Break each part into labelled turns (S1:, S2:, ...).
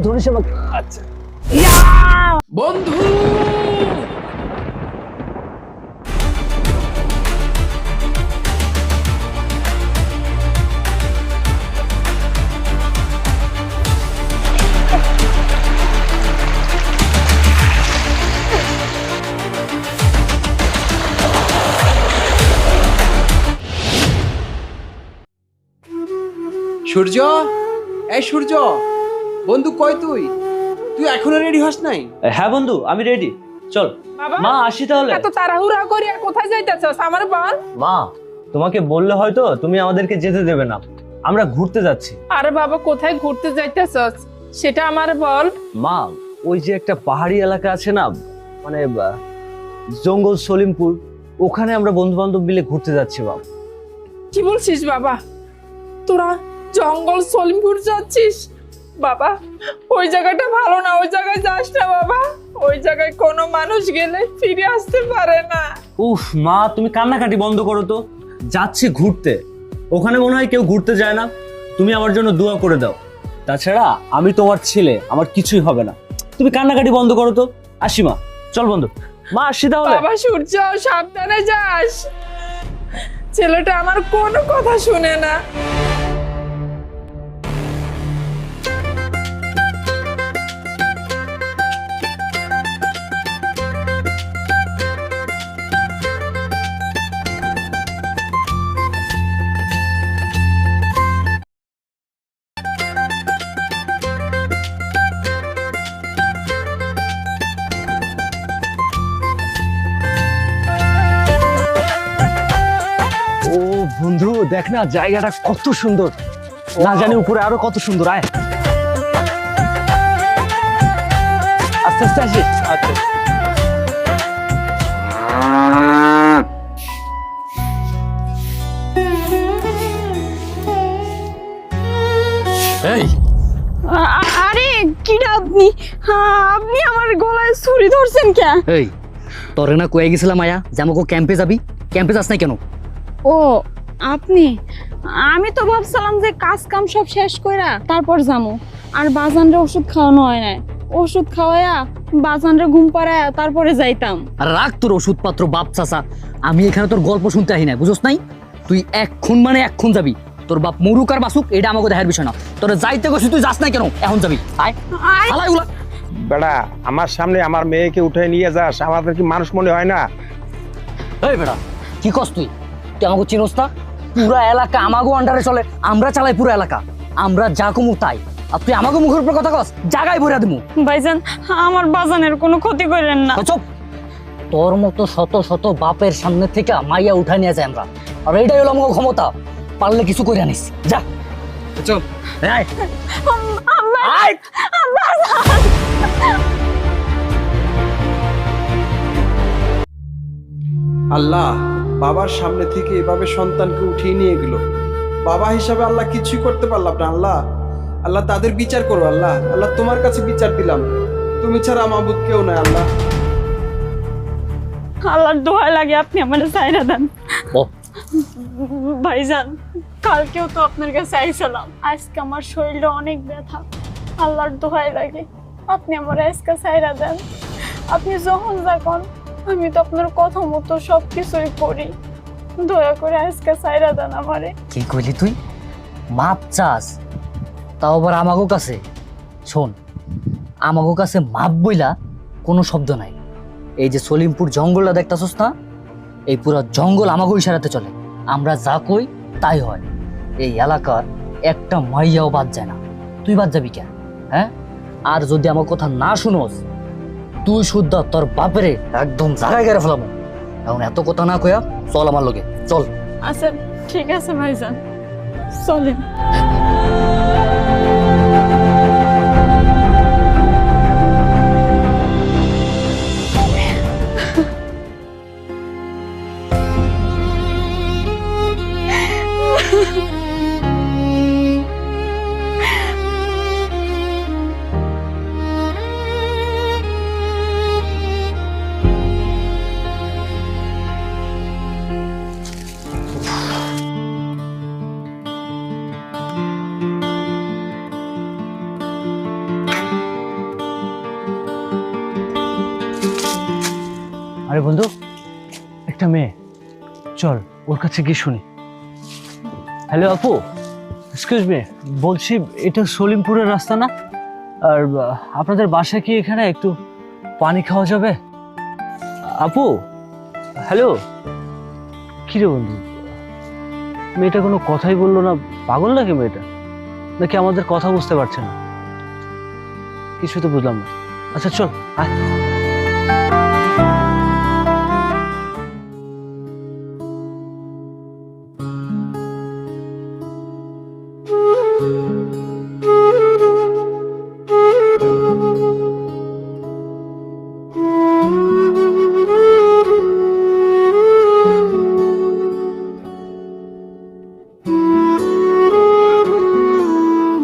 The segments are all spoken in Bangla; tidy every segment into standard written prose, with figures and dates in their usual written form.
S1: ধরিস আমাকে। আচ্ছা
S2: বন্ধু সূর্য, এই সূর্য, বন্ধু কই তুই? তুই এখনো রেডি হস নাই?
S1: হ্যাঁ বন্ধু, আমি রেডি। চল
S3: বাবা,
S1: মা, আসি তাহলে।
S3: এত তাড়াহুড়া করে আর কোথায় যাইতেছস আমার বল?
S1: মা, তোমাকে বললে হয়তো তুমি আমাদেরকে যেতে দেবে না। আমরা ঘুরতে যাচ্ছি।
S3: আরে বাবা, কোথায় ঘুরতে যাইতেছস সেটা আমার বল।
S1: মা, ওই যে একটা পাহাড়ি এলাকা আছে না, মানে জঙ্গল, সলিমপুর, ওখানে আমরা বন্ধু বান্ধব মিলে ঘুরতে যাচ্ছি। বাবা,
S3: কি বলছিস বাবা? তোরা জঙ্গল সলিমপুর যাচ্ছিস? বাবা, ওই জায়গাটা ভালো না, ওই জায়গায় যাস না বাবা। ওই জায়গায় কোনো মানুষ গেলে ফিরে আসতে পারে না।
S1: উফ মা, তুমি কান্নাকাটি বন্ধ করো তো। যাচ্ছি ঘুরতে, ওখানে মনে হয় কেউ ঘুরতে যায় না। তুমি আমার জন্য দোয়া করে দাও। তাছাড়া আমি তোমার ছেলে, আমার কিছুই হবে না। তুমি কান্নাকাটি বন্ধ করো তো। আসি মা, চল বন্ধু। মা, আসি তাহলে।
S3: বাবা সূর্য, সাবধানে যাস। ছেলেটা আমার কোনো কথা শুনে না।
S1: ও বন্ধু, দেখ না জায়গাটা কত সুন্দর। না জানি উপরে আরো কত সুন্দর। আয় আস্তে আস্তে আসি। আচ্ছা
S2: এই
S4: আরে কিডা আপনি? আপনি আমার গলায় ছুরি ধরছেন কে?
S5: এই, তোরে না কয়ে গেছিলাম আয়া যে আমাকে ক্যাম্পে যাবি, ক্যাম্পে যাস না কেন?
S4: ও আপনি, আমি তো ভাবছিলাম যে কাজ কাম সব শেষ কইরা তারপর যামু। আর বাজানরে ওষুধ খাওয়ানো হয় না, ওষুধ খাওয়ায়া বাজানরে ঘুম পাড়ায়া তারপরে যাইতাম।
S5: আর রাখ তোর ওষুধপত্র, বাপ চাচা। আমি এখানে তোর গল্প শুনতে আহি না, বুঝছ নাই? তুই এক্ষুন মানে এক্ষুন যাবি। তোর বাপ মরুক আর বাসুক, এটা আমাকে দেখার বিষয় না। তোর যাইতে গেছি, তুই যাস না কেন? এখন যাবি। আয়
S4: আয়।
S5: হালাই উলা।
S6: বেড়া, আমার সামনে আমার মেয়েকে উঠে নিয়ে যাস, আমাদের কি মানুষ মনে হয় না?
S5: এই বেটা, কি কস তুই? তুই আমাকে চিনোস না? পুরা এলাকা আমাগো আন্ডারে চলে, আমরা চালাই পুরো এলাকা। আমরা যা কমু তাই, আর তুই আমাকে মুখের উপর কথা কস, জায়গায় ভরে দিমু।
S4: ভাইজান, আমার বাজানের কোনো ক্ষতি করেন না।
S5: চুপ! তোর মতো শত শত বাপের সামনে থেকে মাইয়া উঠাই নিয়ে যায় আমরা, আর এইটাই হলো আমার ক্ষমতা। পারলে কিছু করে আনিস, যা
S2: চল।
S5: আয়।
S4: আয়।
S2: আল্লাহ বাবার সামনে থেকে এভাবে সন্তানকে উঠিয়ে নিয়ে গেল। বাবা হিসাবে আল্লাহ কিছুই করতে পারলাম না। আল্লাহ, আল্লাহ তাদের বিচার করো। আল্লাহ, আল্লাহ তোমার কাছে বিচার দিলাম, তুমি ছাড়া মাবুদ কেউ নাই। আল্লাহ,
S4: আল্লাহর দোহাই লাগে আপনি আমার সাইরা দেন।
S5: ও
S4: ভাইজান, কালকেও তো আপনার কাছে আইছিলাম, আজকে আমার শরীরটা অনেক ব্যথা। আল্লাহর দোহাই লাগে আপনি আমার আজকে সাইরা দেন। আপনি যখন যখন, আমি তো আপনার কথা মতো সবকিছুই করি। দয়া করে আজকে সাইরা দেন আমারে।
S5: কি কইলি তুই? মাপ চাস, তাও আবার আমাগো কাছে? শোন, আমাগো কাছে মাপ বইলা কোনো শব্দ নাই। এই যে সলিমপুর জঙ্গলটা দেখতাছস না, এই পুরো জঙ্গল আমাগো ইশারাতে চলে। আমরা যা কই তাই হয়। এই এলাকার একটা মাইয়াও বাদ যায় না। তুই বাদ যাবি কেন? হ্যাঁ? আর যদি আমার কথা না শুনোস, তুই শুদ্ধ তোর বাপেরে একদম জায়গায় গেড়ে ফেলাবো। এখন এত কথা না কয়া চল আমার লগে, চল।
S4: আচ্ছা ঠিক আছে ভাইজান, চলেন।
S1: আরে বন্ধু, একটা মেয়ে, চল ওর কাছে গিয়ে শুনি। হ্যালো আপু, এক্সকিউজ মি, বলছি এটা সলিমপুরের রাস্তা না? আর আপনাদের বাসায় কি এখানে একটু পানি খাওয়া যাবে? আপু, হ্যালো। কি রে বন্ধু, মেয়েটা কোনো কথাই বললো না, পাগল নাকি মেয়েটা? নাকি আমাদের কথা বুঝতে পারছে না? কিছু তো বুঝলাম না। আচ্ছা চল আয়।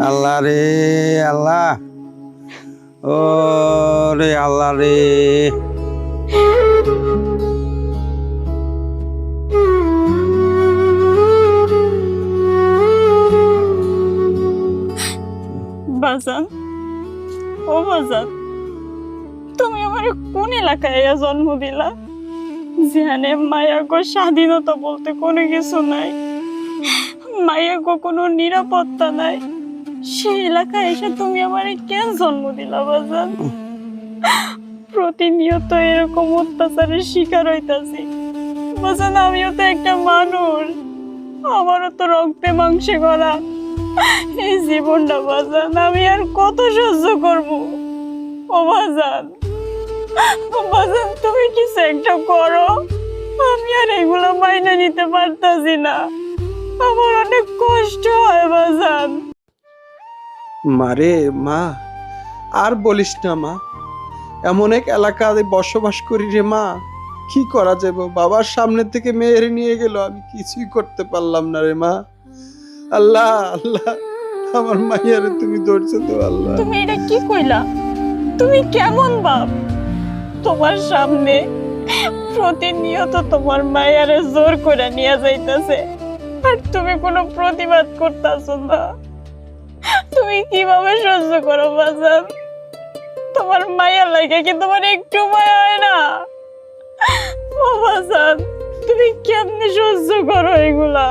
S6: আল্লাহ রে আল্লাহ, ও রে আল্লাহ রে।
S4: বাজান, ও বাজান, তুমি আমার কোন এলাকায় জন্ম দিলা যেখানে মায়া গো স্বাধীনতা বলতে কোনো কিছু নাই, মায়া গো কোনো নিরাপত্তা নাই? সেই এলাকায় এসে তুমি আমার কেন জন্ম দিলা বাজান? প্রতিনিয়ত এরকম অত্যাচারের শিকার হইতাছি বাজান। আমিও তো একটা মানুষ, আমারও তো রক্তে মাংসে গড়া এই জীবনটা বাজান। আমি আর কত সহ্য করব? ও বাজান, ও বাজান, তুমি কিছু একটা করো। আমি আর এগুলো মাইনা নিতে পারতাছি না, আমার অনেক কষ্ট হয় বাজান।
S2: মারে মা, আর বলিস না মা, এমন এক এলাকায় বসবাস করি রে মা, কি করা যাবে? বাবার সামনে থেকে মেয়ের নিয়ে গেল, আমি কিছুই করতে পারলাম না রে মা। আল্লাহ আল্লাহ, আমার মাইয়ারে তুমি ধরছো তো আল্লাহ।
S4: তুমি এটা কি কইলা? তুমি কেমন বাপ? তোমার সামনে প্রতিনিয়ত তোমার মায়েরে জোর করে নিয়ে যাইতেছে, আর তুমি কোনো প্রতিবাদ করতেছো না। তুমি কিভাবে সহ্য করো বাজান? তোমার মায়া লাগে কি তোমার একটু মায়া হয় না? ও বাজান, তুমি কেমনে সহ্য করো এগুলা?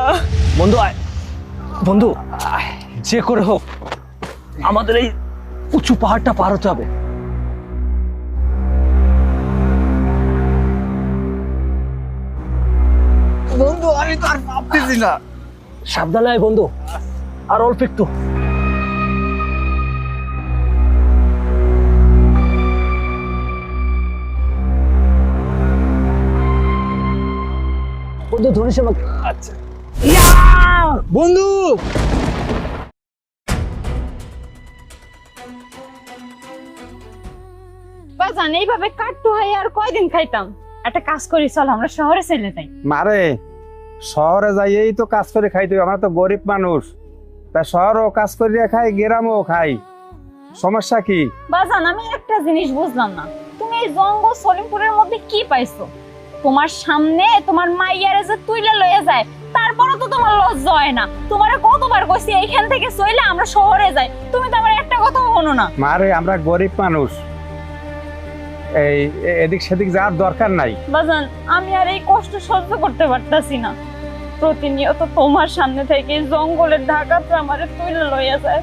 S1: বন্ধু আয়, বন্ধু আয়, যে করে হোক আমাদের এই উঁচু পাহাড়টা পার হতে হবে। বন্ধু আমি তো আর ভাবতেছি না। সাবধানে আয় বন্ধু, আর অল্প একটু। বন্ধু ধরিস আমাকে। আচ্ছা বন্ধু,
S7: বাজান এইভাবে কাটতে হয় আর কয়দিন খাইতাম? একটা কাজ করি, চল আমরা শহরে চলে যাই।
S6: মারে, শহরে যাইয়েই তো কাজ করে খাইতে হবে, আমরা তো গরিব মানুষ। তা শহরও কাজ করে খাই, গ্রামও খাই, সমস্যা কি?
S7: বাজান আমি একটা জিনিস বুঝলাম না, তুমি এই জঙ্গল সলিমপুরের মধ্যে কি পাইছো? তোমার সামনে তোমার মাইয়ারে যে তুইলে লয়ে যায়, তারপরও তো তোমার লজ্জা হয় না? তোমারে কতবার কইছি এইখান থেকে চলে আমরা শহরে যাই, তুমি তো আমার একটা কথাও শোনো না।
S6: মারে, আমরা গরিব মানুষ, এই এদিক সেদিক যাওয়ার দরকার নাই।
S7: বাজান আমি আর এই কষ্ট সহ্য করতে পারতাছি না। প্রতিনিয়ত তোমার সামনে থেকে জঙ্গলের ঢাকাতে আমারে তুইলে লইয়া যায়।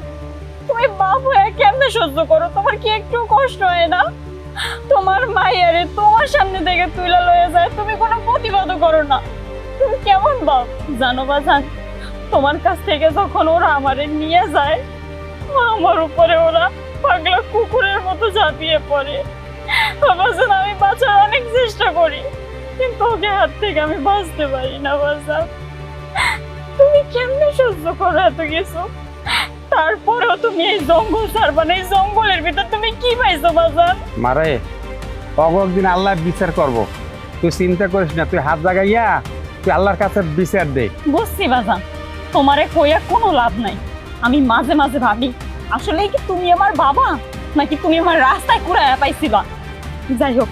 S7: তুমি বাপ হয়ে কেমনে সহ্য করো? তোমার কি একটু কষ্ট হয় না? তোমার মায়েরে তোমার সামনে থেকে তুইলা লইয়া যায়, তুমি কোনো প্রতিবাদও করো না। তুমি কেমন বাপ জানো বাজান? তোমার কাছ থেকে যখন ওরা আমারে নিয়ে যায়, আমার উপরে ওরা পাগলা কুকুরের মতো ঝাঁপিয়ে পড়ে। বাজান আমি বাঁচার অনেক চেষ্টা করি, কিন্তু ওকে হাত থেকে আমি বাঁচতে পারি না বাজান। তুমি কেমনে সহ্য করো এত কিছু? তারপরেও তুমি এই জঙ্গল ছাড়বা না? এই জঙ্গলের ভিতর তুমি কি পাইছো বাজান?
S6: মারে, একদিন আল্লাহ বিচার করব, তুই চিন্তা করিস না। তুই হাত জাগাইয়া তুই আল্লাহর কাছে বিচার দে।
S7: বুঝছি বাজান, তোমারে কইয়া কোনো লাভ নাই। আমি মাঝে মাঝে ভাবি আসলে কি তুমি আমার বাবা, নাকি তুমি আমার রাস্তায় কুড়াইয়া পাইছিবা? যাই হোক,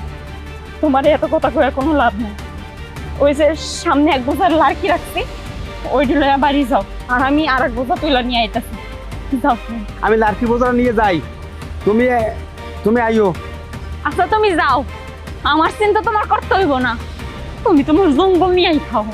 S7: তোমারে এত কথা কইয়া কোনো লাভ নাই। ওই যে সামনে এক বোঝার লাড়কি রাখছি, ওইটি লইয়া বাড়ি যাও, আর আমি আর এক বোঝা তুইলা নিয়ে আইতাছি। যাও।
S6: আমি লাঠি বোঝা নিয়ে যাই, তুমি তুমি আইও।
S7: আচ্ছা তুমি যাও, আমার চিন্তা তোমার করতে হইব না, তুমি তোমার জঙ্গল নিয়েই খাও।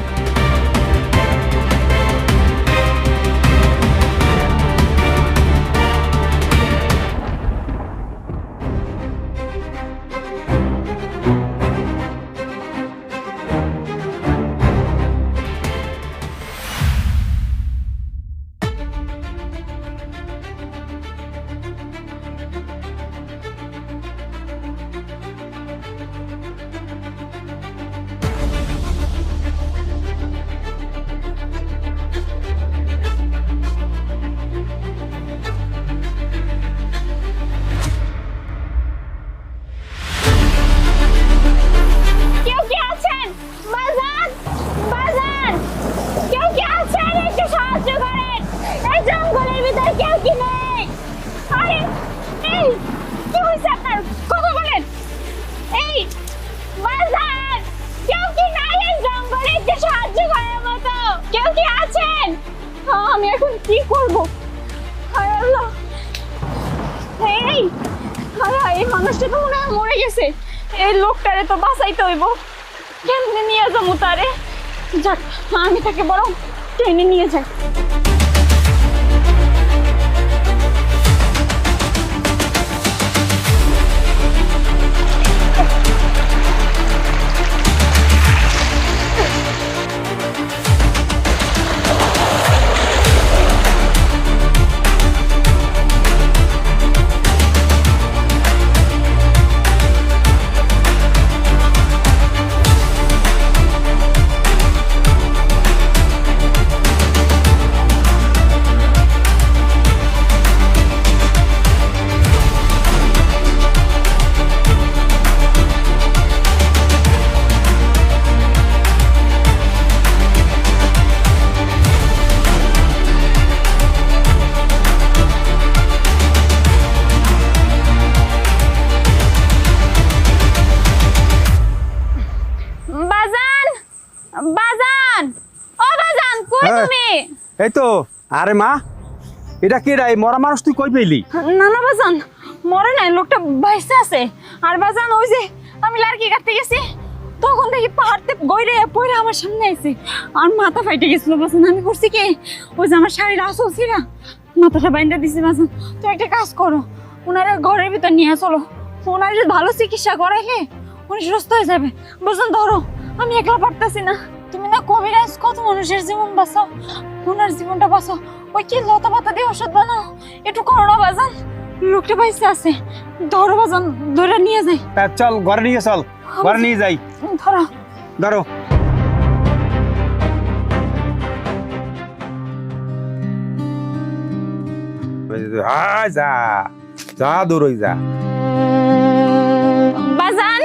S7: কেউ কি আছেন? বাজান, বাজান, কেউ কি আছেন? একটু সাহায্য করেন, এই জঙ্গলের ভিতরে কেউ কি নেই? আরে এই কি হয়েছে আপনার? কথা বলেন। এই বাজান, কেউ কি নাই এই জঙ্গলে? একটু সাহায্য করার মতো কেউ কি আছেন? আমি এখন কি করব? হায় আল্লাহ, এই এই মানুষটা তো মনে হয় মরে গেছে। এই লোকটারে তো বাঁচাইতে হইব, কেমনে নিয়ে যাবো তারে? যাক, আমি তাকে বরং ট্রেনে নিয়ে যাই। বাজান, বাজান, ও বাজান, কই
S6: হ্যাঁ।
S7: তুমি?
S6: এই তো। আরে মা, এটা কি রে? মরা মানুষ তুই কই পেলি?
S7: না না বাজান, মরে নাই, লোকটা বাইসে আছে। আর বাজান, ওই যে আমি লার্কি কাটতে গেছি, তখন দেখি পাহাড়তে গইরে পড়ে আমার সামনে আইছে, আর মাথা ফাইটে গেছিল বাজান। আমি করছি কি, ওই যে আমার শাড়ির আসল ছিল, মাথাটা বাইন্দা দিছি বাজান। তো একটা কাজ করো, ওনারা ঘরের ভিতর নিয়ে চলো, ওনার ভালো চিকিৎসা করাইলে উনি সুস্থ হয়ে যাবে। বাজান ধরো, আমি একলা পারতাছি না। তুমি না কবিরাজ, কত মানুষের জীবন বাঁচাও, ওনার জীবনটা বাঁচাও। ওই কি লতা পাতা দিয়ে ওষুধ বানাও, একটু করো না বাজান। লোকটা বাইসে আছে, ধরো বাজান, ধরে নিয়ে যাই।
S6: চল ঘরে নিয়ে চল, ঘরে নিয়ে যাই।
S7: ধরো
S6: ধরো। যা যা, দূর হয়ে যা।
S7: বাজান,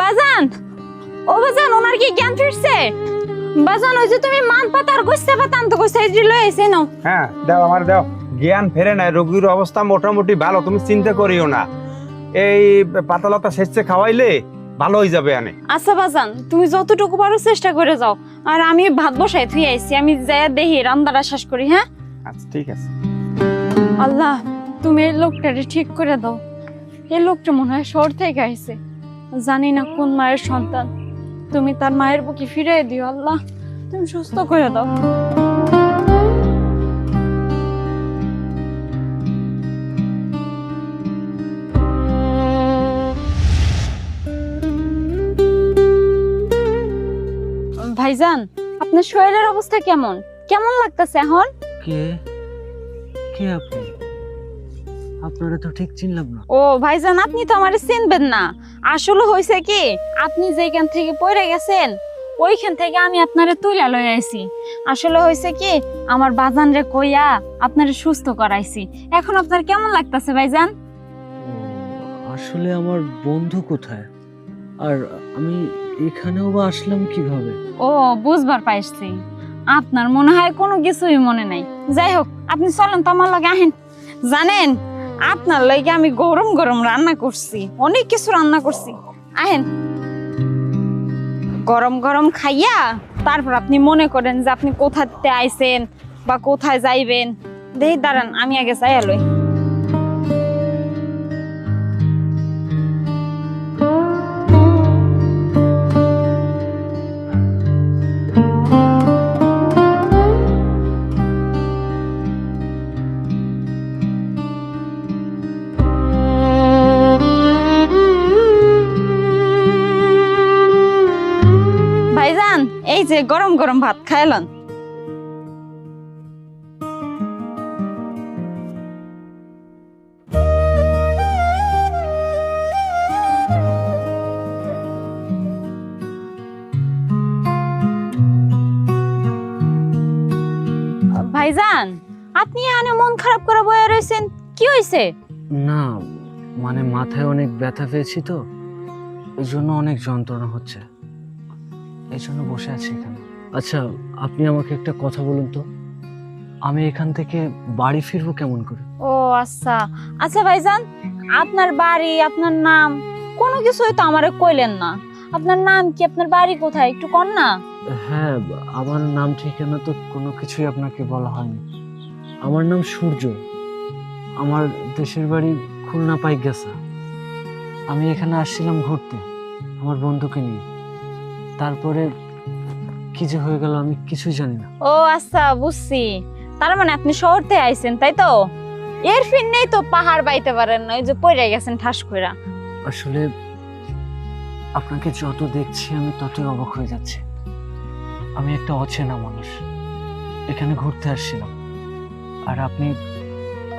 S7: বাজান, ও বাজান, ওনার কি জ্ঞান ফিরছে? বাজান, ওই যে তুমি মান পাতার গোস্তা পাতা আনতে গোস্তা লয়ে আইছে নাও।
S6: হ্যাঁ দাও, আমার দাও। জ্ঞান ফেরে নাই, রোগীর অবস্থা মোটামুটি ভালো, তুমি চিন্তা করিও না। এই পাতালতা সেচে খাওয়াইলে ভালো হয়ে যাবে। আনে
S7: আচ্ছা বাজান, তুমি যতটুকু পারো চেষ্টা করে যাও, আর আমি ভাত বসাই থুই আইছি, আমি যাই দেখি রান্নাটা শেষ করি। হ্যাঁ
S6: আচ্ছা, ঠিক আছে।
S7: আল্লাহ, তুমি এই লোকটারে ঠিক করে দাও। এই লোকটা মনে হয় শহর থেকে আইছে, জানি না কোন মায়ের সন্তান। তুমি তার মায়ের বুকে ফিরিয়ে দিও আল্লাহ, তুমি সুস্থ করে দাও। ভাইজান, আপনার শরীরের অবস্থা কেমন? কেমন লাগতেছে এখন?
S1: কে কে আপনি? আপনারা তো ঠিক চিনলাম না।
S7: ও ভাইজান, আপনি তো আমারে চিনবেন না। আসলে হইছে কি, আপনি যেখান থেকে পড়ে গেছেন ওইখান থেকে আমি আপনারে তুইলা লই আইছি। আসলে হইছে কি, আমার বাজান রে কইয়া আপনারে সুস্থ করাইছি। এখন আপনার কেমন লাগতেছে ভাইজান?
S1: আসলে আমার বন্ধু কোথায়, আর আমি এখানেও বা আসলাম কিভাবে?
S7: ও বুঝবার পাইছি, আপনার মনে হয় কোনো কিছুই মনে নাই। যাই হোক, আপনি চলেন তো আমার লগে আহেন। জানেন, আপনার লাগে আমি গরম গরম রান্না করছি, অনেক কিছু রান্না করছি। আহেন, গরম গরম খাইয়া তারপর আপনি মনে করেন যে আপনি কোথাতে আইছেন বা কোথায় যাইবেন। দেখি দাঁড়ান, আমি আগে যাইয়া লই। যে গরম গরম ভাত খাইলাম। ভাইজান, আপনি এখানে মন খারাপ করে বয়ে রয়েছেন, কি হয়েছে?
S1: না মানে মাথায় অনেক ব্যথা পেয়েছি তো, এই জন্য অনেক যন্ত্রণা হচ্ছে, এই জন্য বসে আছি এখানে। আচ্ছা আপনি আমাকে একটা কথা বলুন তো, আমি এখান থেকে বাড়ি ফিরবো কেমন করে?
S7: ও আচ্ছা আচ্ছা ভাইজান, আপনার বাড়ি, আপনার নাম কোনো কিছুই তো আমারে কইলেন না। আপনার নাম কি, আপনার বাড়ি কোথায় একটু কন না।
S1: হ্যাঁ, আমার নাম ঠিকানা তো কোনো কিছুই আপনাকে বলা হয়নি। আমার নাম সূর্য, আমার দেশের বাড়ি খুলনা পাইকগাছা। আমি এখানে আসছিলাম ঘুরতে আমার বন্ধুকে নিয়ে, তারপরে কি যে হয়ে গেল আমি কিছুই জানি না।
S7: ও আচ্ছা বুঝছি, তার মানে আপনি শহর থেকে আইছেন তাই তো? এর ফির নেই তো পাহাড় বাইতে পারেন না, ওই যে পড়ে গেছেন ঠাস কইরা।
S1: আসলে আপনাকে যত দেখছি আমি ততই অবাক হয়ে যাচ্ছি। আমি একটা অচেনা মানুষ, এখানে ঘুরতে আসছিলাম, আর আপনি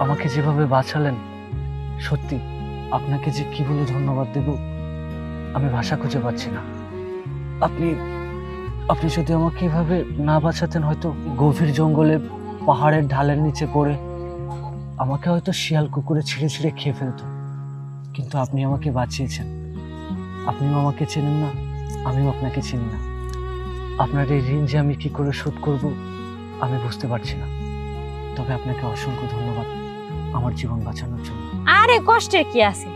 S1: আমাকে যেভাবে বাঁচালেন, সত্যি আপনাকে যে কি বলে ধন্যবাদ দেব আমি ভাষা খুঁজে পাচ্ছি না। আপনি আপনি যদি আমাকে এভাবে না বাঁচাতেন, হয়তো গভীর জঙ্গলে পাহাড়ের ঢালের নিচে পড়ে আমাকে হয়তো শিয়াল কুকুরে ছিঁড়ে ছিঁড়ে খেয়ে ফেলতো, কিন্তু আপনি আমাকে বাঁচিয়েছেন। আপনিও আমাকে চেনেন না, আমিও আপনাকে চিনি না। আপনার এই ঋণ যে আমি কি করে শোধ করব আমি বুঝতে পারছি না, তবে আপনাকে অসংখ্য ধন্যবাদ আমার জীবন বাঁচানোর জন্য।
S7: আরে কষ্টের কি আছে,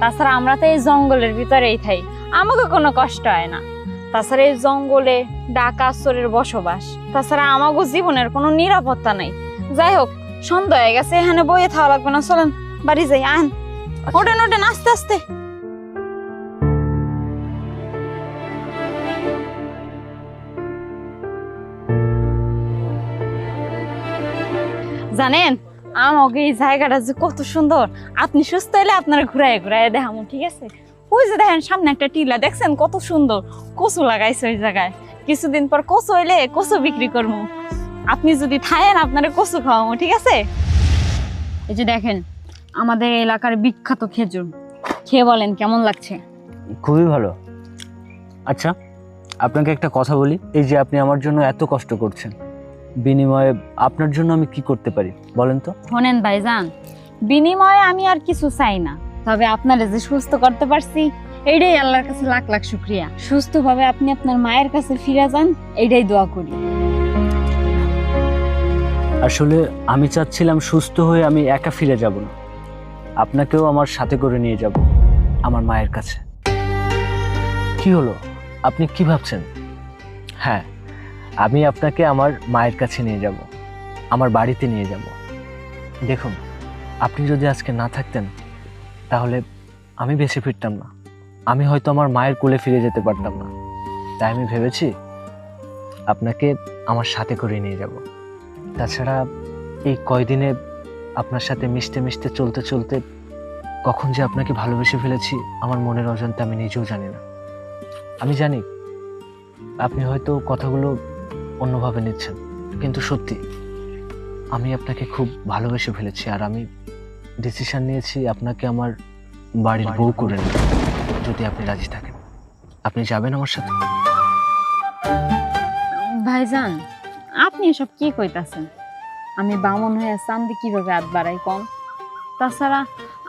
S7: তাছাড়া আমরা তো এই জঙ্গলের ভিতরেই থাই, আমাকে কোনো কষ্ট হয় না। তাছাড়া এই জঙ্গলে ডাকাত চোরের বসবাস, তাছাড়া আমাকে জীবনের কোনো নিরাপত্তা নাই। যাই হোক, সন্ধ্যা হয়ে গেছে, এখানে বইয়ে থাকা লাগবে না, চলেন বাড়ি যাই। আন ওঠেন ওঠেন, আস্তে আস্তে। জানেন আমাকে এই জায়গাটা যে কত সুন্দর, আপনি সুস্থ হলে আপনারা ঘুরাই ঘুরাই দেখামু, ঠিক আছে? ওই যে দেখেন সামনে একটা টিলা, দেখছেন কত সুন্দর কচু লাগাইছে ওই জায়গায়। কিছুদিন পর কচু হইলে কচু বিক্রি করবো, আপনি যদি থাকেন আপনারা কচু খাওয়াবো, ঠিক আছে? এই যে দেখেন আমাদের এলাকার বিখ্যাত খেজুর, খেয়ে বলেন কেমন লাগছে।
S1: খুবই ভালো। আচ্ছা আপনাকে একটা কথা বলি, এই যে আপনি আমার জন্য এত কষ্ট করছেন, বিনিময়ে আপনার জন্য আমি কি করতে পারি বলেন তো?
S7: শোনেন ভাইজান, বিনিময়ে আমি আর কিছু চাই না, তবে আপনারা যে সুস্থ করতে পারছি এইটাই আল্লাহর কাছে লাখ লাখ শুকরিয়া। সুস্থভাবে আপনি আপনার মায়ের কাছে ফিরে যান, এইটাই দোয়া করি।
S1: আসলে আমি চাচ্ছিলাম সুস্থ হয়ে আমি একা ফিরে যাব না, আপনাকেও আমার সাথে করে নিয়ে যাব আমার মায়ের কাছে। কি হলো, আপনি কি ভাবছেন? হ্যাঁ, আমি আপনাকে আমার মায়ের কাছে নিয়ে যাব, আমার বাড়িতে নিয়ে যাব। দেখুন, আপনি যদি আজকে না থাকতেন তাহলে আমি বেঁচে ফিরতাম না, আমি হয়তো আমার মায়ের কোলে ফিরে যেতে পারতাম না। তাই আমি ভেবেছি আপনাকে আমার সাথে করে নিয়ে যাব। তাছাড়া এই কয়দিনে আপনার সাথে মিশতে মিশতে চলতে চলতে কখন যে আপনাকে ভালোবেসে ফেলেছি আমার মনের অজান্তে আমি নিজেও জানি না। আমি জানি আপনি হয়তো কথাগুলো অন্যভাবে নিচ্ছেন, কিন্তু সত্যি আমি আপনাকে খুব ভালোবেসে ফেলেছি, আর আমি ডিসিশন নিয়েছি আপনাকে আমার বাড়ির বউ করে নেব, যদি আপনি রাজি থাকেন। আপনি যাবেন আমার সাথে?
S7: ভাইজান আপনি এসব কি কইতাছেন? আমি বামন হয়ে চান্দি কিভাবে হাত বাড়াই কম? তাছাড়া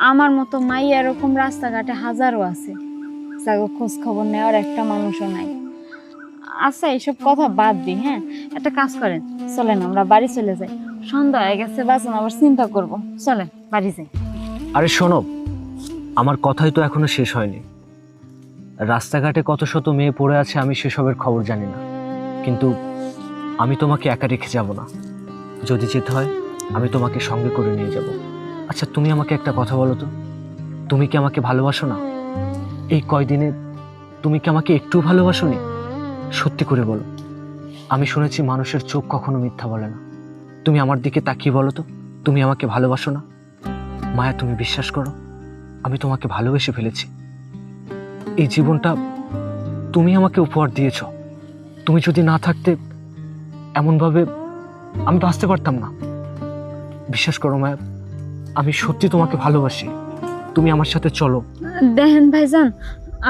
S7: আমার মতো মাই এরকম রাস্তাঘাটে হাজারো আছে, যাগো খোঁজ খবর নেওয়ার একটা মানুষও নাই। আচ্ছা এইসব কথা বাদ দিই, হ্যাঁ একটা কাজ করেন, চলেন আমরা বাড়ি চলে যাই, সন্ধ্যা হয়ে গেছে, বাঁচন আবার চিন্তা করব, চলেন বাড়ি যাই।
S1: আরে শোনো, আমার কথাই তো এখনো শেষ হয়নি। রাস্তাঘাটে কত শত মেয়ে পড়ে আছে আমি সেসবের খবর জানি না, কিন্তু আমি তোমাকে একা রেখে যাব না। যদি যেতে হয় আমি তোমাকে সঙ্গে করে নিয়ে যাব। আচ্ছা তুমি আমাকে একটা কথা বলো তো, তুমি কি আমাকে ভালোবাসো না? এই কয়দিনে তুমি কি আমাকে একটু ভালোবাসোনি? সত্যি করে বলো। আমি শুনেছি মানুষের চোখ কখনো মিথ্যা বলে না। তুমি আমার দিকে তাকিয়ে বলো তো, তুমি আমাকে ভালোবাসো না? মায়া তুমি বিশ্বাস করো, আমি তোমাকে ভালোবেসে ফেলেছি। এই জীবনটা তুমি আমাকে উপহার দিয়েছ, তুমি যদি না থাকতে এমনভাবে আমি বাঁচতে পারতাম না। বিশ্বাস করো মায়া, আমি সত্যি তোমাকে ভালোবাসি। তুমি আমার সাথে চলো।
S7: দেখেন ভাইজান,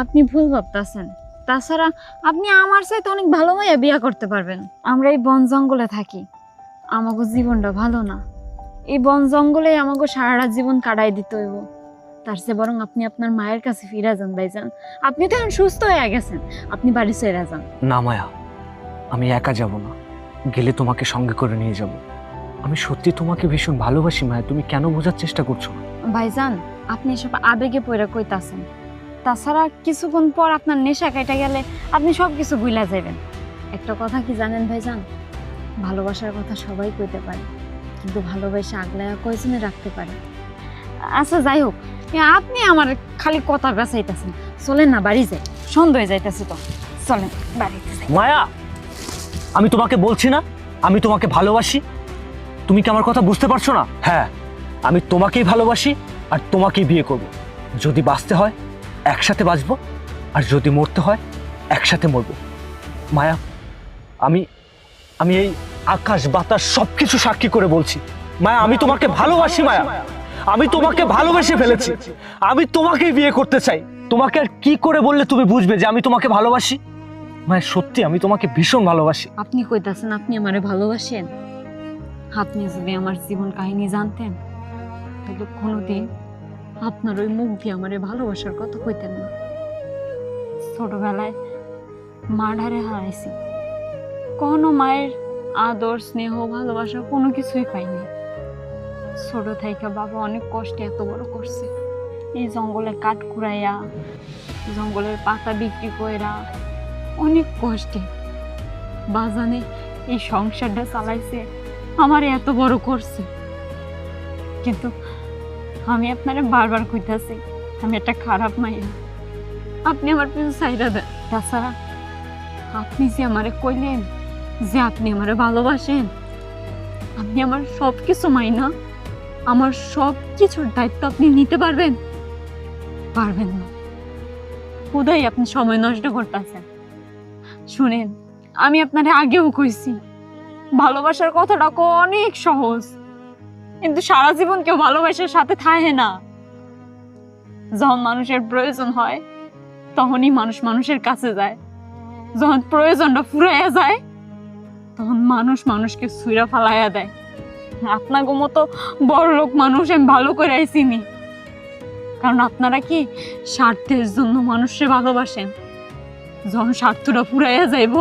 S7: আপনি ভুল ভাবতেছেন। তাছাড়া আপনি আমার চাইতে অনেক ভালো মাইয়া বিয়া করতে পারবেন। আমরা এই বন জঙ্গলে থাকি, আমাকে জীবনটা ভালো না। এই বন জঙ্গলে আমাকে সারাটা জীবন কাটাই দিতে হইব। তার চেয়ে বরং আপনি আপনার মায়ের কাছে ফিরে যান ভাইজান। আপনি তো এখন সুস্থ হয়ে গেছেন, আপনি বাড়ি চলে যান।
S1: না মায়া, আমি একা যাব না, গেলে তোমাকে সঙ্গে করে নিয়ে যাব। আমি সত্যি তোমাকে ভীষণ ভালোবাসি মায়া, তুমি কেন বোঝার চেষ্টা করছো না?
S7: ভাইজান, আপনি সব আবেগে পড়ে কইতাছেন। তাছাড়া কিছুক্ষণ পর আপনার নেশা কেটে গেলে আপনি সব কিছু ভুলা যাবেন। একটা কথা কি জানেন ভাইজান, ভালোবাসার কথা সবাই কইতে পারে, কিন্তু ভালোবাসা আগলায়া কয়জনে রাখতে পারে। আচ্ছা যাই হোক, আপনি আমার খালি কথা বেচাইতেছেন। চলেন না বাড়ি যাই, সন্ধ্যা হয়ে যাইতেছে তো। চলেন বাড়িতে যাই।
S1: মায়া, আমি তোমাকে বলছি না আমি তোমাকে ভালোবাসি? তুমি কি আমার কথা বুঝতে পারছো না? হ্যাঁ, আমি তোমাকেই ভালোবাসি আর তোমাকেই বিয়ে করব। যদি বাঁচতে হয় একসাথে বাঁচবো, আর যদি মরতে হয় একসাথে মরবো। মায়া, আমি আমি এই আকাশ বাতাস সবকিছু সাক্ষী করে বলছি, মায়া আমি তোমাকে ভালোবাসি। মায়া, আমি তোমাকে ভালোবেসে ফেলেছি, আমি তোমাকেই বিয়ে করতে চাই। তোমাকে আর কি করে বললে তুমি বুঝবে যে আমি তোমাকে ভালোবাসি? মায়া সত্যি আমি তোমাকে ভীষণ ভালোবাসি।
S7: আপনি কইতাছেন আপনি আমারে ভালোবাসেন? আপনি যদি আমার জীবন কাহিনী জানতেন তাহলে কোনোদিন আপনার ওই মুখ দিয়ে আমারে ভালোবাসার কথা কইতেন না। ছোটবেলায় মা ঢারে হারাইছি, কোনো মায়ের আদর স্নেহ ভালোবাসা কোনো কিছুই পাইনি। ছোট থাইকা বাবা অনেক কষ্টে এত বড় করছে, এই জঙ্গলে কাঠ কুড়াইয়া, জঙ্গলের পাতা বিক্রি কইরা অনেক কষ্টে বাজানে এই সংসারটা চালাইছে, আমার এত বড় করছে। কিন্তু আমি আপনারে বারবার কইতাছি আমি একটা খারাপ মাইয়া, আপনি আমার পিছু ছাইরা দেন। তাছাড়া আপনি যে আমারে কইলেন যে আপনি আমারে ভালোবাসেন, আপনি আমার সব কিছু মাইনা, আমার সব কিছুর দায়িত্ব আপনি নিতে পারবেন? পারবেন না। কোথায় আপনি সময় নষ্ট করতেছেন। শুনেন, আমি আপনারে আগেও কইছি ভালোবাসার কথাটা অনেক সহজ, কিন্তু সারা জীবন কেউ ভালোবাসার সাথে থাকে না। যখন মানুষের প্রয়োজন হয় তখনই মানুষ মানুষের কাছে যায়, যখন প্রয়োজনটা ফুরাইয়া যায় তখন মানুষ মানুষকে ছুঁড়া ফালাইয়া দেয়। আপনাকে মতো বড় লোক মানুষ আমি ভালো করে চিনি, কারণ আপনারা কি স্বার্থের জন্য মানুষকে ভালোবাসেন। যখন স্বার্থটা ফুরাইয়া যাইব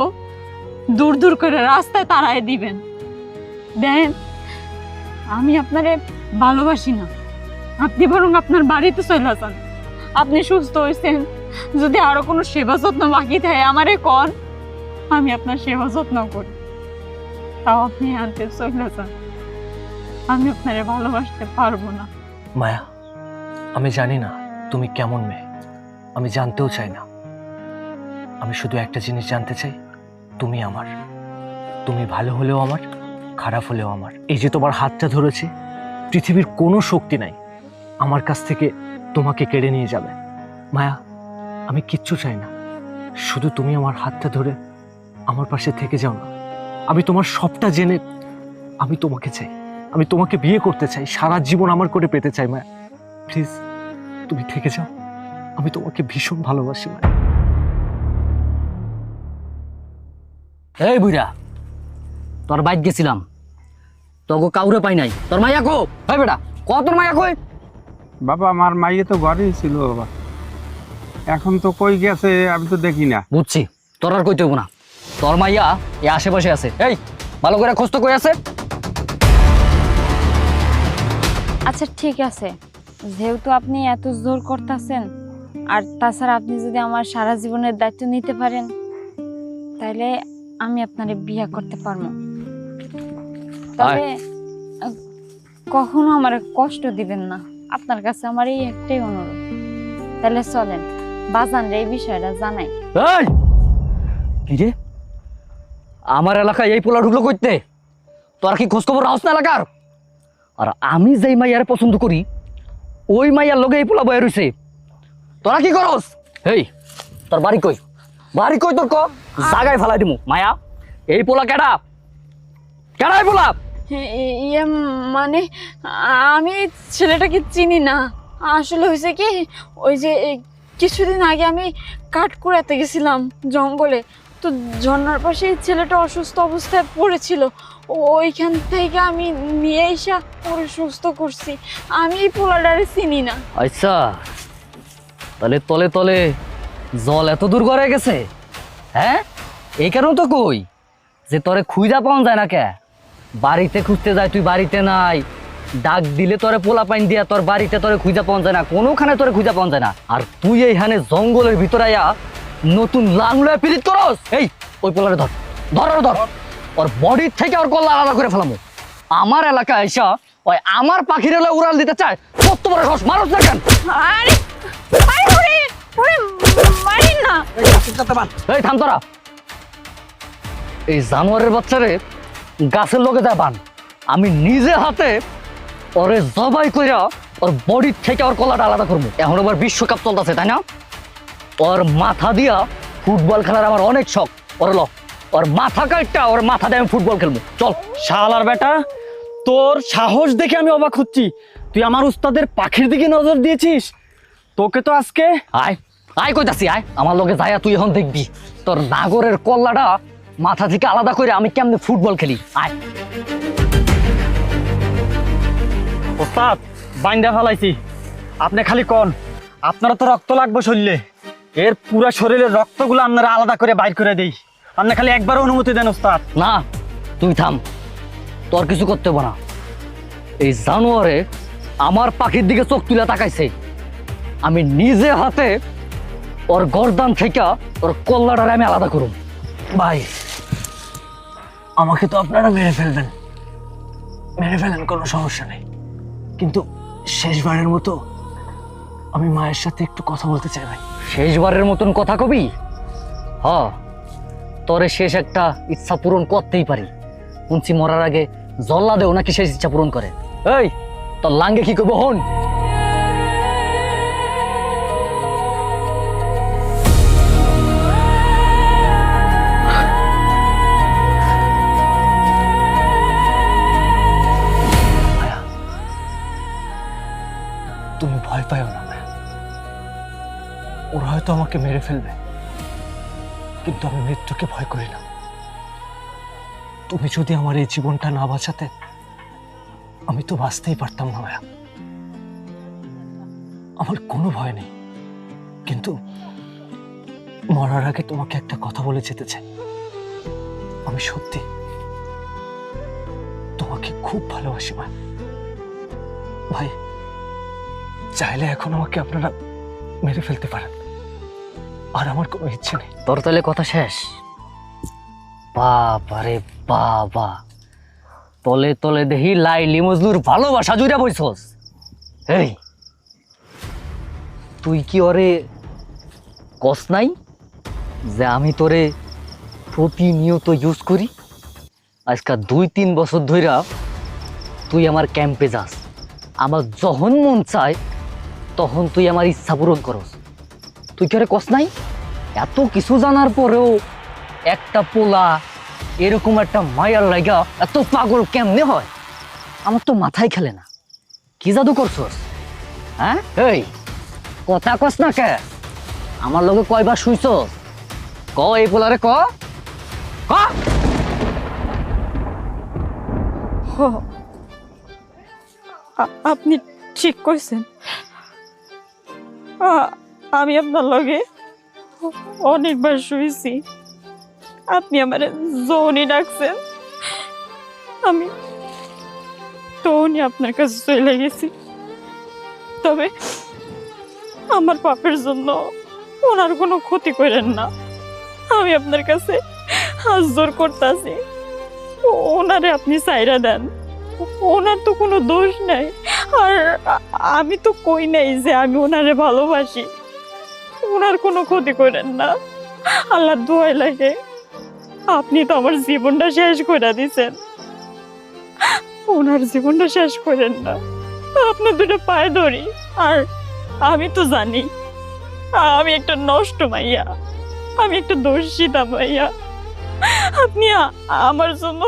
S7: দূর দূর করে রাস্তায় তাড়ায় দিবেন। দেন, আমি আপনারে ভালোবাসি না, আপনি বরং আপনার বাড়িতে চলে যান। আপনি সুস্থ হয়েছেন, যদি আরো কোনো সেবা যত্ন বাকি থাকে আমারে কন, আমি আপনার সেবা যত্ন করি। তাও আপনি আনতে চলে যান, আমি আপনারে ভালোবাসতে পারবো না।
S1: মায়া, আমি জানি না তুমি কেমন মেয়ে, আমি জানতেও চাই না। আমি শুধু একটা জিনিস জানতে চাই, তুমি আমার, তুমি ভালো হলেও আমার, খারাপ হলেও আমার। এই যে তোমার হাতটা ধরেছে, পৃথিবীর কোনো শক্তি নাই আমার কাছ থেকে তোমাকে কেড়ে নিয়ে যাবে। মায়া, আমি কিচ্ছু চাই না, শুধু তুমি আমার হাতটা ধরে আমার পাশে থেকে যাও না। আমি তোমার সবটা জেনে আমি তোমাকে চাই, আমি তোমাকে বিয়ে করতে চাই, সারা জীবন আমার করে পেতে চাই। মায়া প্লিজ, তুমি থেকে যাও, আমি তোমাকে ভীষণ ভালোবাসি। মায়া,
S5: এই বুইরা, তোর বাইক গেছিলাম, তোকে কাউরে পাই নাই। তোর মাইয়া কো? ভাই বেটা, ক তোর মাইয়া কই?
S6: বাবা আমার মাইয়ে তো ঘরেই ছিল বাবা, এখন তো কই গেছে আমি তো দেখি না।
S5: বুঝছি, তোর আর কইতে হইব না, তোর মাইয়া এই আশেপাশে আছে। এই ভালো করে খোঁজ তো কই আছে?
S7: আচ্ছা ঠিক আছে, যেহেতু আপনি এত জোর করতেছেন, আর তাছাড়া আপনি যদি আমার সারা জীবনের দায়িত্ব নিতে পারেন তাহলে আমি আপনারে বিয়ে করতে পারবো। তবে কখনো আমার কষ্ট দিবেন না, আপনার কাছে আমার এই একটাই অনুরোধ। তাহলে চলেন বাজান রে এই বিষয়টা জানাই।
S5: এই কি রে, আমার এলাকায় এই পোলা ঢুকলো কইতে? তোরা কি খোঁজ খবর রাখছ না এলাকার? আর আমি যেই মাইয়ারে পছন্দ করি ওই মাইয়ার লগে এই পোলা বয়ে রইছে, তোরা কি করস? এই তোর বাড়ি কই? বাড়ি কই তোর ক জাগায় ফেলাই দিমু মায়া এই পোলা কেডা কেডাই পোলা
S4: ইয়ে মানে আমি এই ছেলেটাকে চিনি না। আসলে হয়েছে কি, ওই যে কিছুদিন আগে আমি কাঠ কুড়াতে গেছিলাম জঙ্গলে, তো ঝর্ণার পাশে এই ছেলেটা অসুস্থ অবস্থায় পড়েছিল, ওইখান থেকে আমি নিয়ে এসে পরে সুস্থ করছি। আমি এই পোলাটারে চিনি না।
S5: আচ্ছা তাহলে তলে তলে জল এত দূর করে গেছে, হ্যাঁ? এই কারণ তো কই যে তোরে খুঁজা পাওয়া যায় না কে, বাড়িতে খুঁজতে যায় তুই বাড়িতে নাই, ডাক দিলে তোরে পোলা পাইন দিয়া তোর বাড়িতে তোরে খুঁজা পাওয়া যায় না, কোনোখানে তোরে খুঁজা পাওয়া যায় না, আর তুই এইখানে জঙ্গলের ভিতরে আয়া নতুন লাংলায় পিরিত করস। এই ওই পোলারে ধর ধর ধর, ওর বডির থেকে ওর কল্লা আলাদা করে ফেলামো। আমার এলাকায় আইসা ওই আমার পাখির এলাকায় উড়াল দিতে চায়, কত বড় সাহস, মানুষ না কেন?
S4: আরে আরে ওরে ওরে মারিন না।
S5: এই থাম তোরা, এই জানোয়ারের বাচ্চারে গাছের লোকে যা বান, আমি নিজে হাতে ওরে জবাই কইরা ওর বডির থেকে ওর কলাটা আলাদা করবো। এখন আবার বিশ্বকাপ চলতেছে তাই না, ওর মাথা দিয়া ফুটবল খেলার আমার অনেক শখ। ওর ল ওর মাথা কাটটা ওর মাথা দিয়ে আমি ফুটবল খেলবো, চল।
S1: শালার বেটা, তোর সাহস দেখে আমি অবাক হচ্ছি। তুই আমার উস্তাদের পাখির দিকে নজর দিয়েছিস। তোকে তো আজকে
S5: আয় আয় কইতাছি আয়, আমার লগে যাইয়া তুই এখন দেখবি তোর নাগরের কল্লাটা মাথা থেকে আলাদা করে আমি কেমনে ফুটবল খেলি। আয়
S1: ওস্তাদ বাইন্দা ফেলাইছি, আপনি খালি কন আপনারা তো রক্ত লাগবে শরীরে, এর পুরা শরীরের রক্তগুলো আপনারা আলাদা করে বাইর করে দেই। আপনি খালি একবার অনুমতি দেন ওস্তাদ।
S5: না তুই থাম, তোর কিছু করতে হবে না। এই জানোয়ারে আমার পাখির দিকে চোখ তুলে তাকাইছে, আমি নিজে হাতে ওর গর্দান থেকে ওর কল্লাটারে আমি আলাদা করুম।
S1: ভাই আমাকে তো আপনারা মেরে ফেলবেন, মেরে ফেলেন, কোনো সমস্যা নেই, কিন্তু শেষবারের মতো আমি মায়ের সাথে একটু কথা বলতে চাই ভাই।
S5: শেষবারের মতন কথা কবি? হ, তোরে শেষ একটা ইচ্ছা পূরণ করতেই পারি। শুনছি মরার আগে জল্লা দেও নাকি শেষ ইচ্ছা পূরণ করে। এই তোর লাঙ্গে কি করবো হন?
S1: তুমি ভয় পাও না মায়া, ওরা হয়তো আমাকে মেরে ফেলবে, কিন্তু আমি মৃত্যুকে ভয় করি না। তুমি যদি আমার এই জীবনটা না বাঁচাতে, আমি তো বাঁচতেই পারতাম না মায়া। আমার কোনো ভয় নেই, কিন্তু মরার আগে তোমাকে একটা কথা বলে যেতে চাই। আমি সত্যি তোমাকে খুব ভালোবাসি মায়া। ভাই চাইলে এখন আমাকে আপনারা মেরে ফেলতে পারেন, আর আমার কোনো ইচ্ছে নেই।
S5: তোর তাহলে কথা শেষ? বাবা রে বাবা, তলে তলে দেহি লাইলি মজনুর ভালোবাসা জুড়ে বইছস। এই তুই কি ওরে কস নাই যে আমি তোরে প্রতিনিয়ত ইউজ করি? আজকাল 2-3 বছর ধইরা তুই আমার ক্যাম্পে যাস, আমার যখন মন চায় তখন তুই আমার ইচ্ছা পূরণ করস। তুই কি ওরে কস নাই? এত কিছু জানার পরেও একটা পোলা এরকম একটা মায়ার লাগা এত পাগল কেমনে হয়? আমার তো মাথায় খেলে না। কি জাদু করছস? হ্যাঁ এই কথা কস না কে? আমার লগে কয়বার শুইছস? ক এই পোলারে ক ক।
S7: আপনি ঠিক কইছেন, আমি আপনার লগে অনেকবার শুয়েছি। আপনি আমার যখনই ডাকছেন আমি তখনই আপনার কাছে চলে গেছি। তবে আমার পাপের জন্য ওনার কোনো ক্ষতি করেন না, আমি আপনার কাছে হাত জোর করতেছি, ওনারে আপনি সাইরা দেন। ওনার তো কোনো দোষ নাই, আর আমি তো কই নাই যে আমি ওনারে ভালোবাসি। ওনার কোনো ক্ষতি করেন না, আল্লাহর দোয়াই লাগে। আপনি তো আমার জীবনটা শেষ করে দিছেন, ওনার জীবনটা শেষ করেন না। আপনার দুটো পায়ে ধরি। আর আমি তো জানি আমি একটা নষ্ট মাইয়া, আমি একটা দোষিতা ভাইয়া। আপনি আমার জন্য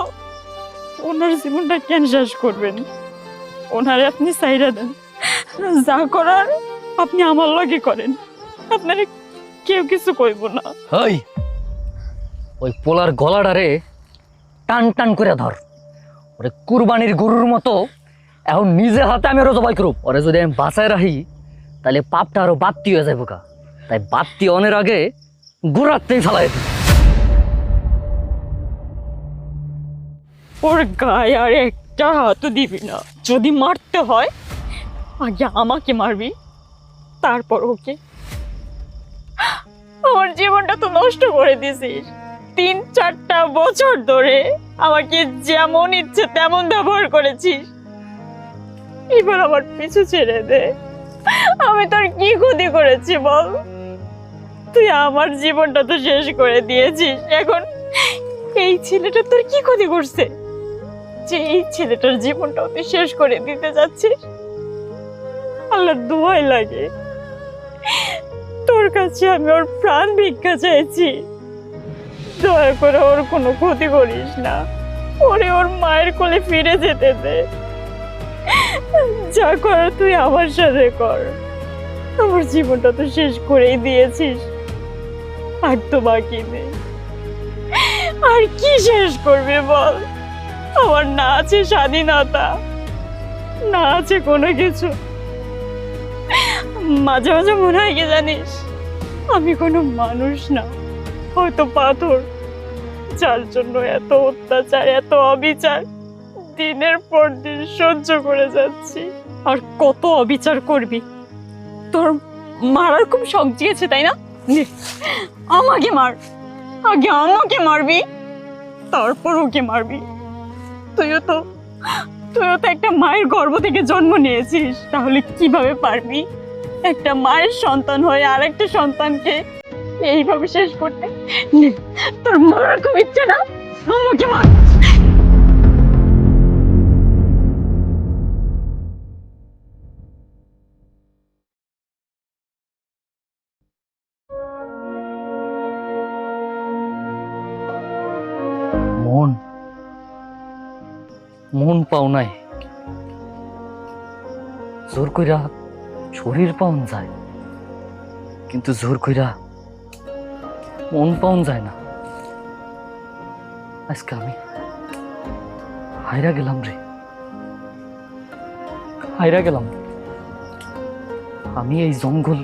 S7: ওনার জীবনটা কেন শেষ করবেন? ওনারে আপনি সাইরা দেন, যা করার আপনি আমার লগে করেন, আপনারে কেউ কিছু কইব না।
S5: ওই ওই পোলার গলাটারে টান টান করে ধর, ওরে কুরবানির গরুর মতো এখন নিজে হাতে আমি ওরা জবাই করব। ওরে যদি আমি বাঁচায় রাখি তাহলে পাপটা আরো বাড়তি হয়ে যাবো কা, তাই বাড়তি অনের আগে গোড়াতেই ফেলাই দিই।
S7: ওর গায়ে আর একটা হাতও দিবি না, যদি মারতে হয় আগে আমাকে মারবি, তারপর ওকে। আমার জীবনটা তো নষ্ট করে দিছিস, 3-4টা বছর ধরে আমাকে যেমন ইচ্ছে তেমন ব্যবহার করেছিস, এবার আমার পিছু ছেড়ে দে। আমি তোর কি ক্ষতি করেছি বল? তুই আমার জীবনটা তো শেষ করে দিয়েছিস, এখন এই ছেলেটা তোর কি ক্ষতি করছে যে এই ছেলেটার জীবনটাও তুই শেষ করে দিতে যাচ্ছিস? আল্লাহর দোহাই লাগে, তোর কাছে আমি ওর প্রাণ ভিক্ষা চাইছি, দয়া করে ওর কোনো ক্ষতি করিস না, ওরে ওর মায়ের কোলে ফিরে যেতে দে। যা কর তুই আমার সাথে কর, আমার জীবনটা তো শেষ করেই দিয়েছিস, আর তো বাকি নেই। আর কি শেষ করবে বল? আমার না আছে স্বাধীনতা, না আছে কোনো কিছু। মাঝে মাঝে মনে হয় কি জানিস, আমি কোনো মানুষ না, হয়তো পাথর, যার জন্য এত অত্যাচার এত অবিচার দিনের পর দিন সহ্য করে যাচ্ছি। আর কত অবিচার করবি? তোর মারার খুব শখ জিয়েছে তাই না? নে, আমাকে মার, আগে আমাকে মারবি, তারপর ওকে মারবি। তুইও তো একটা মায়ের গর্ভ থেকে জন্ম নিয়েছিস, তাহলে কিভাবে পারবি একটা মায়ের সন্তান হয়ে আর একটা সন্তানকে এইভাবে শেষ করতে? নে, তোর মারার খুব ইচ্ছে না, আমাকে মার।
S5: মন মন পাও নাই, জোর কইরা শরীর পাওন যায়, কিন্তু জোর কইরা মন পাওন যায় না। আজকে আমি হাইরা গেলাম রে, হাইরা গেলাম। আমি এই জঙ্গল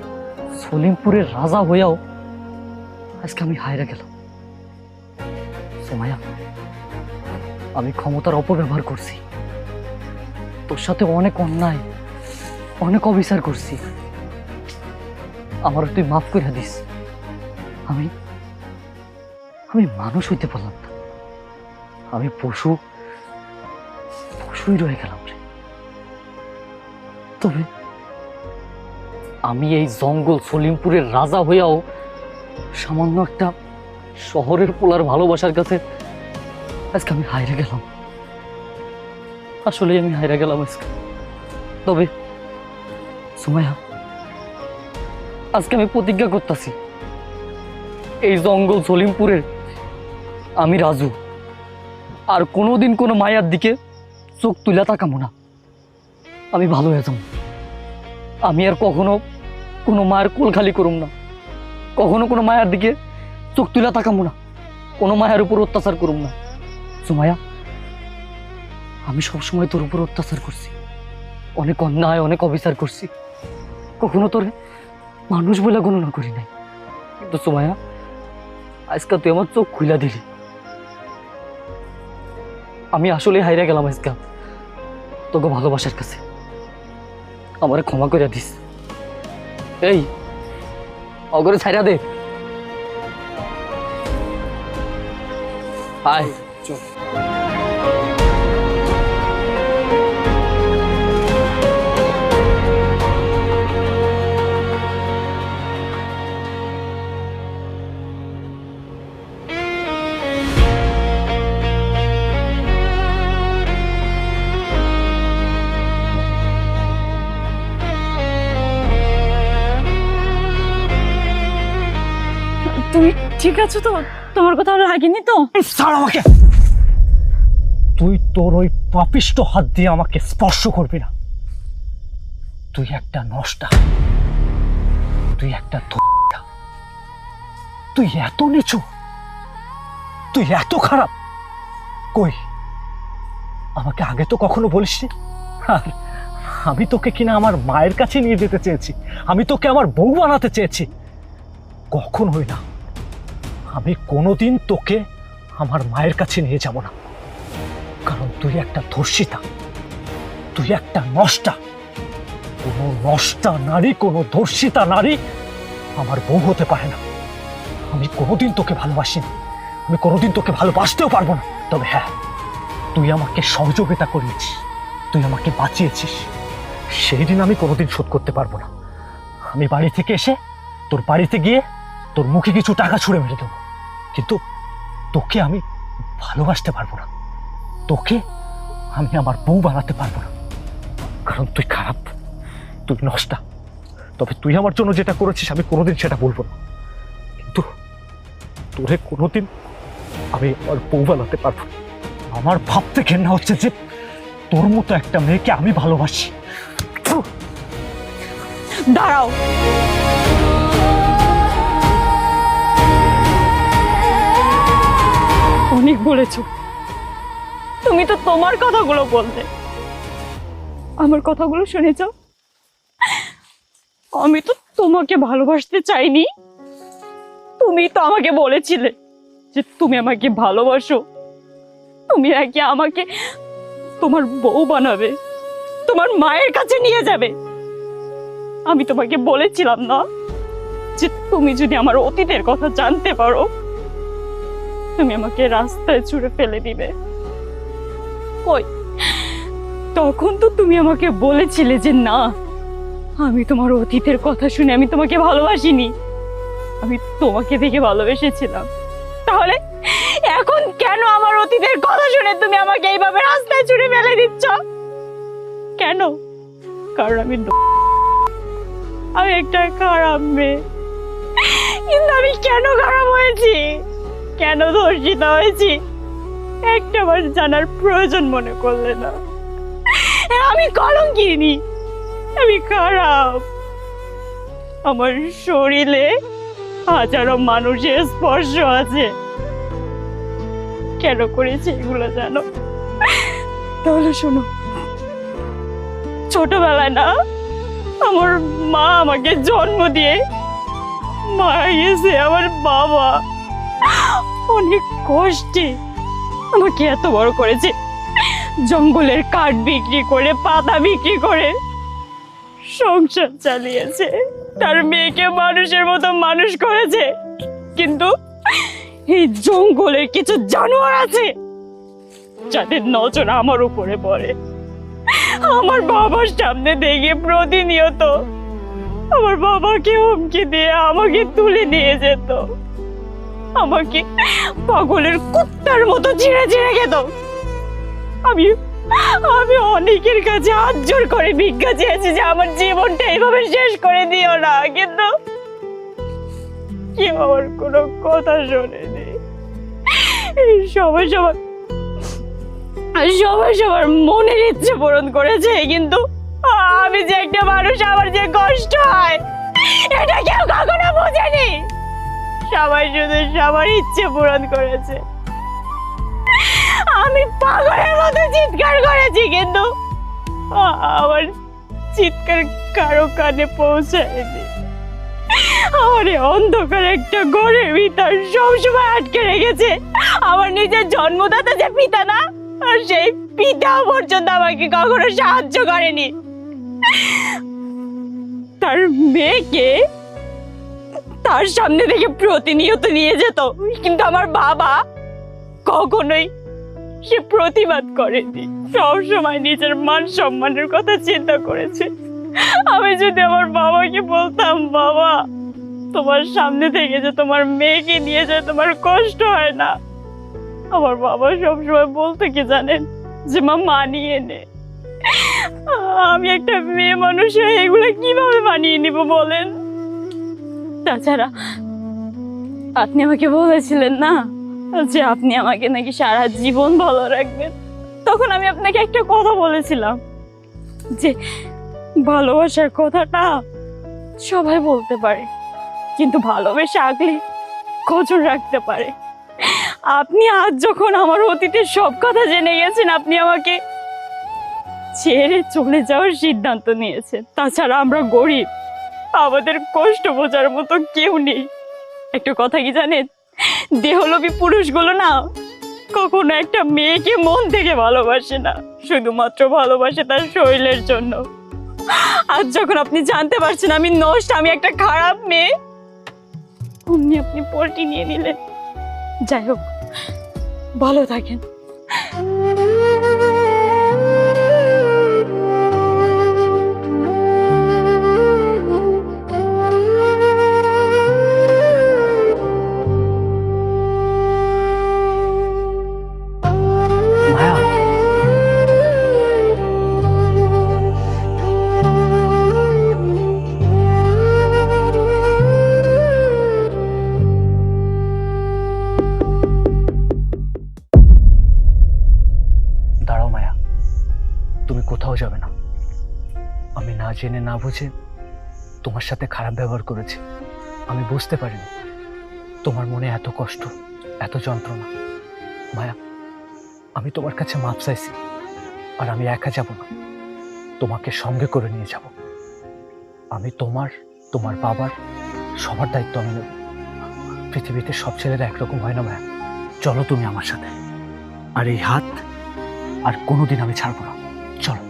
S5: সলিমপুরের রাজা হইয়াও আজকে আমি হাইরা গেলাম। সোমায়া, আমি ক্ষমতার অপব্যবহার করছি, তোর সাথে অনেক অন্যায় অনেক অবিচার করছি, আমার তুই মাফ করে দিস। আমি মানুষ হইতে পারলাম না, আমি পশুই রয়ে গেলাম রে। তবে আমি এই জঙ্গল সলিমপুরের রাজা হইয়াও সামান্য একটা শহরের পোলার ভালোবাসার কাছে আজকে আমি হাইরে গেলাম। আসলে আমি হাইরে গেলাম আজকে। তবে সুমাইয়া, আজকে আমি প্রতিজ্ঞা করতেছি, এই জঙ্গল সলিমপুরের আমি রাজু, আর কোনোদিন কোনো মায়ার দিকে চোখ তুলে তাকাবো না। আমি ভালো হয়ে যাবো, আমি আর কখনো কোনো মায়ের কোল খালি করুম না, কখনো কোনো মায়ের দিকে চোখ তুলে তাকাবো না, কোনো মায়ের উপর অত্যাচার করুম না। সুমাইয়া, আমি সবসময় তোর উপর অত্যাচার করছি, অনেক অন্যায় অনেক অবিচার করছি, কখনো তোর মানুষ বলে গণনা করি নাই, কিন্তু সুমাইয়া আজকে তুই আমার চোখ খুইলা দিলি। আমি আসলে হাইরা গেলাম আজকে তোকে ভালোবাসার কাছে, আমারে ক্ষমা করে দিস। এই অগরে ছাইরা দে, আয়
S2: চল।
S7: তুই ঠিক আছে তো, তোমার কোথাও লাগেনি তো?
S5: ছাড় আমাকে, তুই তোর ওই পাপিষ্ট হাত দিয়ে আমাকে স্পর্শ করবি না। তুই একটা নষ্টা, তুই একটা ধোঁকা, তুই এত নিচু, তুই এত খারাপ। কই, আমাকে আগে তো কখনো বলিসনি। আর আমি তোকে কিনা আমার মায়ের কাছে নিয়ে যেতে চেয়েছি, আমি তোকে আমার বউ বানাতে চেয়েছি। কখনোই না, আমি কোনোদিন তোকে আমার মায়ের কাছে নিয়ে যাব না, কারণ তুই একটা ধর্ষিতা, তুই একটা নষ্টা। কোনো নষ্টা নারী, কোনো ধর্ষিতা নারী আমার বউ হতে পারে না। আমি কোনোদিন তোকে ভালোবাসিনি, আমি কোনোদিন তোকে ভালোবাসতেও পারবো না। তবে হ্যাঁ, তুই আমাকে সহযোগিতা করিয়েছিস, তুই আমাকে বাঁচিয়েছিস, সেই দিন আমি কোনোদিন শোধ করতে পারবো না। আমি বাড়ি থেকে এসে তোর বাড়িতে গিয়ে তোর মুখে কিছু টাকা ছুঁড়ে মেরে দেবো, কিন্তু তোকে আমি ভালোবাসতে পারবো না, তোকে আমি আমার বউ বানাতে পারবো না, কারণ তুই খারাপ, তুই নষ্টা। তবে তুই আমার জন্য যেটা করেছিস আমি কোনোদিন সেটা বলবো না, কিন্তু তোরে কোনোদিন আমি আমার বউ বানাতে পারবো না। আমার ভাবতে ঘেন্না হচ্ছে যে তোর মতো একটা মেয়েকে আমি ভালোবাসি।
S7: দাঁড়াও, অনেক বলেছো, তুমি তো তোমার কথাগুলো বলতে, আমার কথাগুলো শুনেছ? আমি তো তোমাকে ভালোবাসতে চাইনি, তুমি তো আমাকে বলেছিলে যে তুমি আমাকে ভালোবাসো, তুমি নাকি আমাকে তোমার বউ বানাবে, তোমার মায়ের কাছে নিয়ে যাবে। আমি তোমাকে বলেছিলাম না যে তুমি যদি আমার অতীতের কথা জানতে পারো তুমি আমাকে রাস্তায় ছুঁড়ে ফেলে দিবে? কই, তখন তো তুমি আমাকে বলেছিলে যে না, আমি তোমার অতীতের কথা শুনে আমি তোমাকে ভালোবাসিনি, আমি তোমাকে দেখে ভালোবেসেছিলাম। তাহলে এখন কেন আমার অতীতের কথা শুনে তুমি আমাকে এইভাবে রাস্তায় ছুঁড়ে ফেলে দিচ্ছ? কেন? কারণ আমি একটা খারাপ মেয়ে। কিন্তু আমি কেন খারাপ হয়েছি, কেন ধর্ষিতা হয়েছি, একটা বার জানার প্রয়োজন মনে করলে না? আমি কলঙ্কিনী, আমি খারাপ, আমার শরীরে হাজারো মানুষের স্পর্শ আছে। কেন করেছি এগুলো জানো? তাহলে শোনো, ছোটবেলায় না আমার মা আমাকে জন্ম দিয়ে মারা গেছে। আমার বাবা অনেক কষ্টে আমাকে এত বড় করেছে, জঙ্গলের কাঠ বিক্রি করে, পাতা বিক্রি করে সংসার চালিয়েছে, তার মেয়েকে মানুষের মতো মানুষ করেছে। কিন্তু এই জঙ্গলের কিছু জানোয়ার আছে যাদের নজর আমার উপরে পড়ে। আমার বাবার সামনে দেখে প্রতিনিয়ত আমার বাবাকে হুমকি দিয়ে আমাকে তুলে নিয়ে যেত, আমাকে পাগলের কুত্তার মতো ছিঁড়ে ছিঁড়ে খেত। আমি অনেকের কাছে হাত জোর করে ভিক্ষা চেয়েছি যে আমার জীবনটা এইভাবে শেষ করে দিও না, কিন্তু কেউ আমার কোনো কথা শোনেনি। সবাই সবার মনের ইচ্ছে পূরণ করেছে, কিন্তু আমি যে একটা মানুষ, আমার যে কষ্ট হয় এটা কেউ কখনো বোঝেনি। সবাই শুধু সবার ইচ্ছে পূরণ করেছে। আমি পাগলের মতো চিৎকার করেছি, কিন্তু আমার চিৎকার কারো কানে পৌঁছায়নি। আমার এই অন্ধকার একটা ঘরের ভিতর সবসময় আটকে রেখেছে আমার নিজের জন্মদাতা যে পিতা না, আর সেই পিতা পর্যন্ত আমাকে কখনো সাহায্য করেনি। তার মেয়েকে তার সামনে থেকে প্রতিনিয়ত নিয়ে যেত, কিন্তু আমার বাবা কখনোই সে প্রতিবাদ করেনি, সবসময় নিজের মান সম্মানের কথা চিন্তা করেছে। আমি যদি আমার বাবাকে বলতাম, বাবা তোমার সামনে থেকে যে তোমার মেয়েকে নিয়ে যায় তোমার কষ্ট হয় না, আমার বাবা সবসময় বলতো কি জানেন, যে মা মানিয়ে নে। আমি একটা মেয়ে মানুষ হয়ে এগুলো কিভাবে মানিয়ে নিব বলেন? তাছাড়া আপনি আমাকে বলেছিলেন না যে আপনি আমাকে নাকি সারা জীবন ভালো রাখবেন, তখন আমি আপনাকে একটা কথা বলেছিলাম যে ভালোবাসার কথাটা সবাই বলতে পারে, কিন্তু ভালোবেসে আগলে কজন রাখতে পারে। আপনি আজ যখন আমার অতীতের সব কথা জেনে গেছেন, আপনি আমাকে ছেড়ে চলে যাওয়ার সিদ্ধান্ত নিয়েছেন। তাছাড়া আমরা গরিব, আমাদের কষ্ট বোঝার মতো কেউ নেই। একটা কথা কি জানেন, দেহলোভী পুরুষগুলো না কখনো একটা মেয়েকে মন থেকে ভালোবাসে না, শুধুমাত্র ভালোবাসে তার শরীরের জন্য। আজ যখন আপনি জানতে পারছেন আমি নষ্ট, আমি একটা খারাপ মেয়ে, অমনি আপনি পল্টি নিয়ে নিলেন। যাই হোক, ভালো থাকেন।
S5: মায়া, দাঁড়াও মায়া, তুমি কোথাও যাবে না। আমি না জেনে না বুঝে তোমার সাথে খারাপ ব্যবহার করেছি। আমি বুঝতে পারিনি তোমার মনে এত কষ্ট, এত যন্ত্রণা। মায়া, আমি তোমার কাছে মাপ চাইছি, আর আমি একা যাব না, তোমাকে সঙ্গে করে নিয়ে যাব। আমি তোমার, তোমার বাবার, সবার দায়িত্ব আমি নেব। পৃথিবীতে সব ছেলেরা একরকম হয় না মায়া। চলো তুমি আমার সাথে, আর এই হাত আর কোনোদিন আমি ছাড়বো না। চলো।